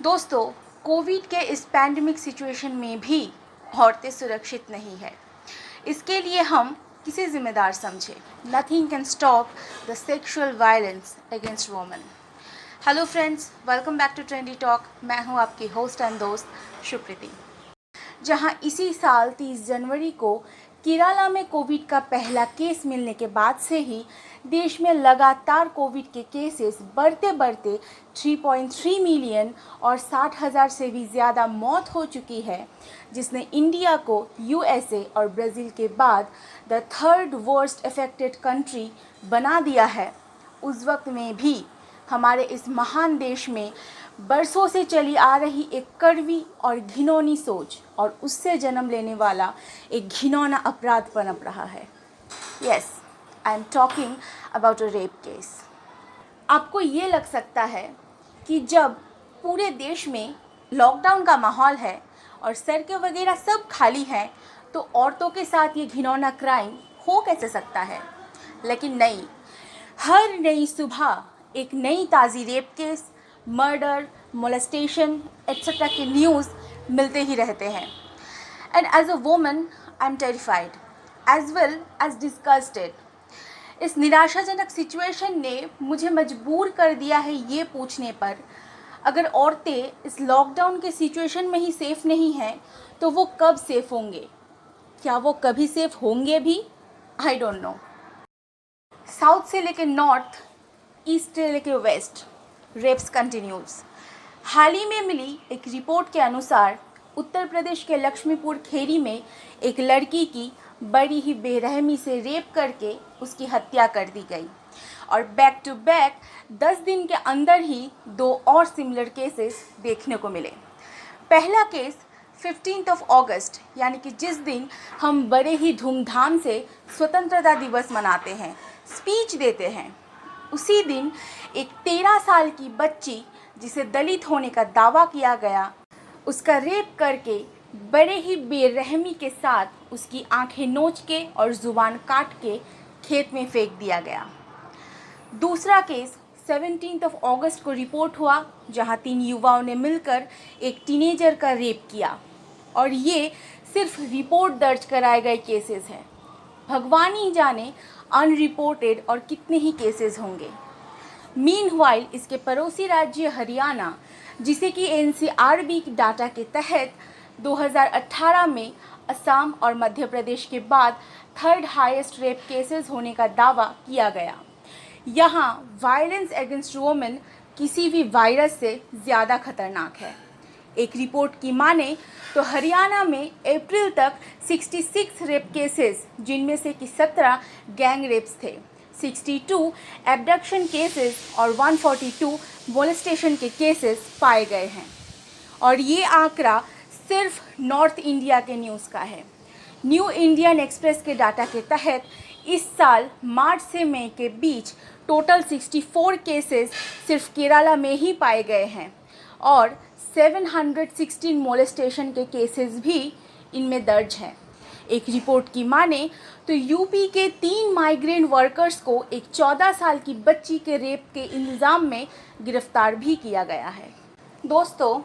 दोस्तों, कोविड के इस पैंडेमिक सिचुएशन में भी औरतें सुरक्षित नहीं है। इसके लिए हम किसे जिम्मेदार समझे? Nothing can stop the sexual violence against women. Hello friends, welcome back to Trendy Talk. मैं हूं आपकी होस्ट एंड दोस्त शुप्रीति। जहां इसी साल 30 जनवरी को केरला में कोविड का पहला केस मिलने के बाद से ही देश में लगातार कोविड के केसेस बढ़ते बढ़ते 3.3 मिलियन और 60,000 से भी ज़्यादा मौत हो चुकी है, जिसने इंडिया को यूएसए और ब्राज़ील के बाद the third worst affected country बना दिया है। उस वक्त में भी हमारे इस महान देश में बरसों से चली आ रही एक कड़वी और घिनौनी सोच और उससे जन्म लेने वाला एक घिनौना अपराध पनप रहा है। Yes, I am talking about a rape case. आपको ये लग सकता है कि जब पूरे देश में लॉकडाउन का माहौल है और सड़कें वगैरह सब खाली हैं, तो औरतों के साथ ये घिनौना क्राइम हो कैसे सकता है? लेकिन नहीं, हर नई सुबह एक नई ताज़ी rape case, murder, molestation etcetera के न्यूज़ मिलते ही रहते हैं। And as a woman I am terrified as well as disgusted. इस निराशाजनक सिचुएशन ने मुझे मजबूर कर दिया है ये पूछने पर, अगर औरतें इस लॉकडाउन के सिचुएशन में ही सेफ़ नहीं हैं तो वो कब सेफ़ होंगे? क्या वो कभी सेफ़ होंगे भी? I don't know. साउथ से लेकर नॉर्थ, ईस्ट से लेकर वेस्ट, रेप्स कंटिन्यूज। हाल ही में मिली एक रिपोर्ट के अनुसार उत्तर प्रदेश के लक्ष्मीपुर खेरी में एक लड़की की बड़ी ही बेरहमी से रेप करके उसकी हत्या कर दी गई और बैक टू बैक 10 दिन के अंदर ही 2 और सिमिलर केसेस देखने को मिले। पहला केस 15 अगस्त, यानी कि जिस दिन हम बड़े ही धूमधाम से स्वतंत्रता दिवस मनाते हैं, स्पीच देते हैं, उसी दिन एक 13 साल की बच्ची जिसे दलित होने का दावा किया गया, उसका रेप करके बड़े ही बेरहमी के साथ उसकी आंखें नोच के और ज़ुबान काट के खेत में फेंक दिया गया। दूसरा केस 17 अगस्त को रिपोर्ट हुआ, जहां 3 युवाओं ने मिलकर एक टीनेजर का रेप किया और ये सिर्फ रिपोर्ट दर्ज कराए गए केसेस हैं। भगवान ही जाने अनरिपोर्टेड और कितने ही केसेस होंगे। मीनवाइल इसके पड़ोसी राज्य हरियाणा, जिसे कि एनसीआरबी की डाटा के तहत 2018 में असम और मध्य प्रदेश के बाद थर्ड हाईएस्ट रेप केसेस होने का दावा किया गया। यहाँ वायलेंस अगेंस्ट वुमेन किसी भी वायरस से ज़्यादा खतरनाक है। एक रिपोर्ट की माने तो हरियाणा में अप्रैल तक 66 रेप केसेस, जिनमें से कि 17 गैंग रेप्स थे, 62 एब्डक्शन केसेस और 142 मोलेस्टेशन के केसेस पाए गए हैं। और ये आंकड़ा सिर्फ नॉर्थ इंडिया के न्यूज़ का है। न्यू इंडियन एक्सप्रेस के डाटा के तहत इस साल मार्च से मई के बीच टोटल 64 केसेस सिर्फ केरला में ही पाए गए हैं और 716 मोलेस्टेशन के केसेस भी इनमें दर्ज हैं। एक रिपोर्ट की माने तो यूपी के 3 माइग्रेंट वर्कर्स को एक 14 साल की बच्ची के रेप के इल्ज़ाम में गिरफ्तार भी किया गया है। दोस्तों,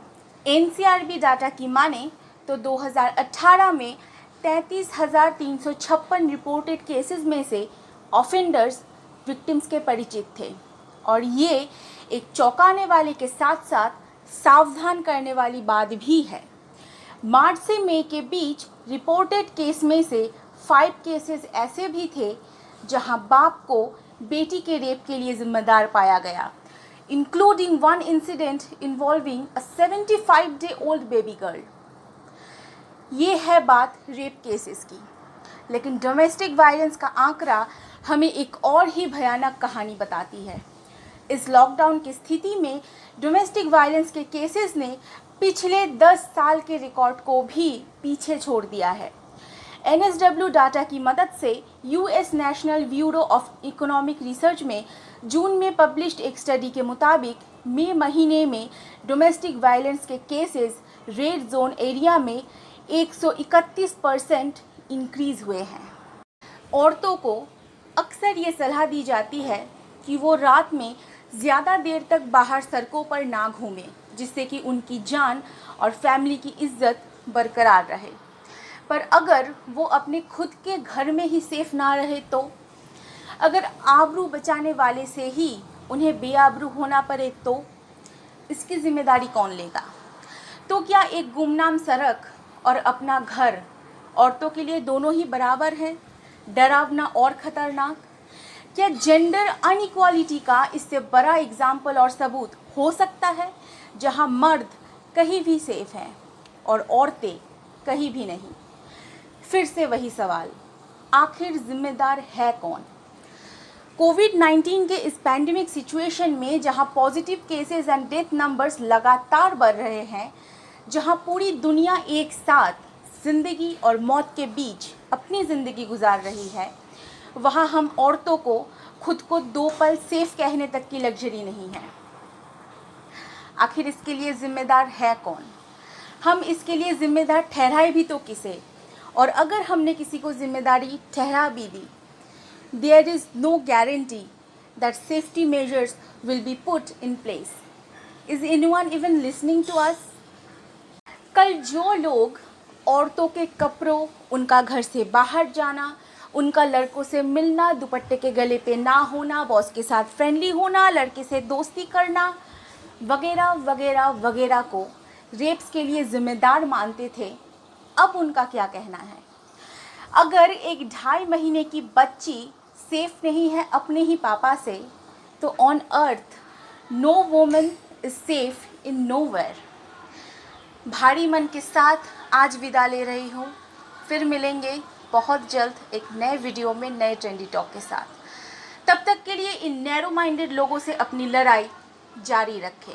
एनसीआरबी डाटा की माने तो 2018 में 33,356 रिपोर्टेड केसेस में से ऑफेंडर्स विक्टिम्स के परिचित थे और ये एक चौंकाने वाले के साथ साथ सावधान करने वाली बात भी है। मार्च से मई के बीच रिपोर्टेड केस में से 5 केसेस ऐसे भी थे जहां बाप को बेटी के रेप के लिए जिम्मेदार पाया गया, इंक्लूडिंग 1 इंसिडेंट इन्वॉल्विंग अ 75-day-old बेबी गर्ल। ये है बात रेप केसेस की, लेकिन डोमेस्टिक वायलेंस का आंकड़ा हमें एक और ही भयानक कहानी बताती है। इस लॉकडाउन की स्थिति में डोमेस्टिक वायलेंस के केसेस ने पिछले 10 साल के रिकॉर्ड को भी पीछे छोड़ दिया है। NSW डाटा की मदद से US national bureau of economic research में जून में पब्लिश्ड एक स्टडी के मुताबिक मई महीने में डोमेस्टिक वायलेंस के केसेस रेड जोन एरिया में 131% इंक्रीज़ हुए हैं। औरतों को अक्सर ये सलाह दी जाती है कि वो रात में ज़्यादा देर तक बाहर सड़कों पर ना घूमें जिससे कि उनकी जान और फैमिली की इज्जत बरकरार रहे। पर अगर वो अपने खुद के घर में ही सेफ ना रहे तो, अगर आबरू बचाने वाले से ही उन्हें बेआबरू होना पड़े तो इसकी जिम्मेदारी कौन लेगा? तो क्या एक गुमनाम सड़क और अपना घर औरतों के लिए दोनों ही बराबर हैं, डरावना और खतरनाक? क्या जेंडर अनइक्वालिटी का इससे बड़ा एग्जाम्पल और सबूत हो सकता है, जहां मर्द कहीं भी सेफ हैं और औरतें कहीं भी नहीं? फिर से वही सवाल, आखिर जिम्मेदार है कौन? कोविड-19 के इस पैंडेमिक सिचुएशन में जहां positive cases and death numbers लगातार बढ़ रहे हैं, जहां पूरी दुनिया एक साथ ज़िंदगी और मौत के बीच अपनी ज़िंदगी गुजार रही है, वहां हम औरतों को खुद को 2 पल सेफ कहने तक की लग्जरी नहीं है। आखिर इसके लिए ज़िम्मेदार है कौन? हम इसके लिए ज़िम्मेदार ठहराए भी तो किसे? और अगर हमने किसी को जिम्मेदारी ठहरा भी दी, there is no guarantee that safety measures will be put in place. Is anyone even listening to us? कल जो लोग औरतों के कपड़ों, उनका घर से बाहर जाना, उनका लड़कों से मिलना, दुपट्टे के गले पे ना होना, बॉस के साथ फ्रेंडली होना, लड़के से दोस्ती करना वगैरह वगैरह वगैरह को रेप्स के लिए ज़िम्मेदार मानते थे, अब उनका क्या कहना है? अगर एक 2.5 महीने की बच्ची सेफ नहीं है अपने ही पापा से, तो on earth no woman is safe in nowhere. भारी मन के साथ आज विदा ले रही हूँ। फिर मिलेंगे बहुत जल्द एक नए वीडियो में नए ट्रेंडी टॉक के साथ। तब तक के लिए इन नैरो माइंडेड लोगों से अपनी लड़ाई जारी रखें।